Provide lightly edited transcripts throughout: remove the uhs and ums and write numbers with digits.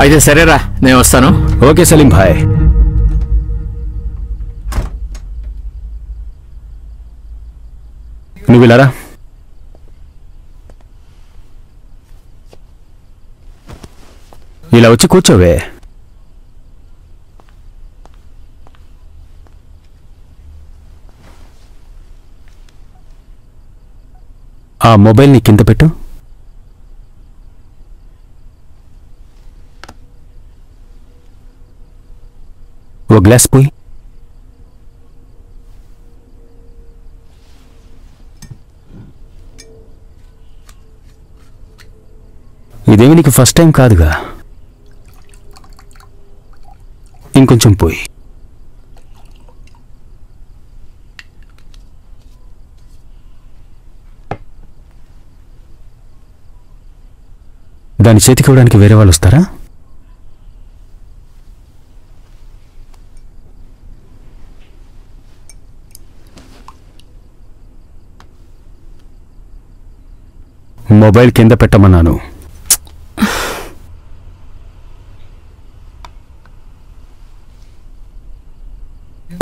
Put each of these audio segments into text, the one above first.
అయితే సరేరా, నేను వస్తాను. ఓకే సలీం భాయ్. నువ్వు ఇలారా. ఇలా వచ్చి కూర్చోవే. ఆ మొబైల్ని కింద పెట్టు. ఓ గ్లాస్ పోయి. ఇదేమి నీకు ఫస్ట్ టైం కాదుగా, ఇంకొంచెం పోయి. దాని చేతికి ఇవ్వడానికి వేరే వాళ్ళు వస్తారా? మొబైల్ కింద పెట్టమన్నాను.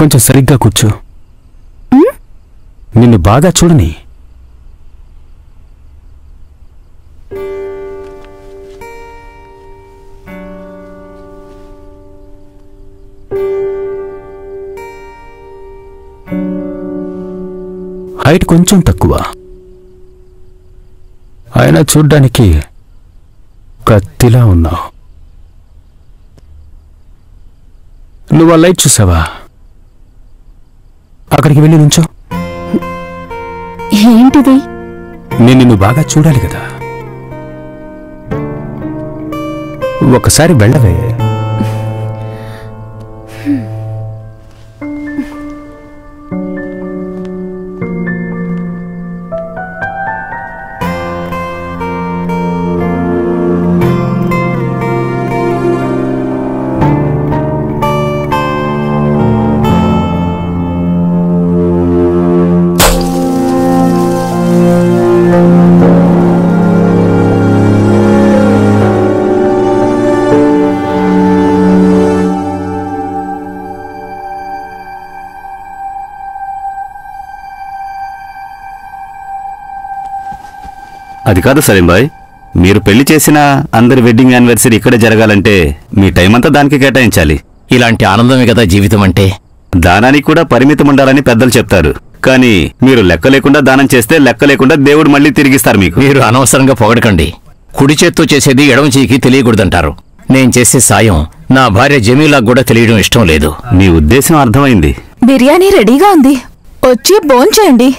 కొంచెం సరిగ్గా కూర్చో. నిన్ను బాగా చూడని. హైట్ కొంచెం తక్కువ, అయినా చూడ్డానికి కత్తిలా ఉన్నావు. నువ్వు ఆ లైట్ చూసావా? అక్కడికి వెళ్ళి నుంచో. ఏంటిది? నేను నిన్ను బాగా చూడాలి కదా, ఒకసారి వెళ్ళవే. అది కాదు సలీం భాయ్, మీరు పెళ్లి చేసిన అందరి వెడ్డింగ్ యానివర్సరీ ఇక్కడే జరగాలంటే మీ టైం అంతా దానికి కేటాయించాలి. ఇలాంటి ఆనందమే కదా జీవితం అంటే. దానానికి కూడా పరిమితం ఉండాలని పెద్దలు చెప్తారు, కానీ మీరు లెక్క లేకుండా దానం చేస్తే లెక్క లేకుండా దేవుడు మళ్ళీ తిరిగిస్తారు మీకు. మీరు అనవసరంగా పొగడకండి. కుడి చేత్తో చేసేది ఎడమ చేయికి తెలియకూడదంటారు. నేను చేసే సాయం నా భార్య జమీలాకు కూడా తెలియడం ఇష్టం లేదు. మీ ఉద్దేశం అర్థమైంది. బిర్యానీ రెడీగా ఉంది, వచ్చి భోంచేయండి.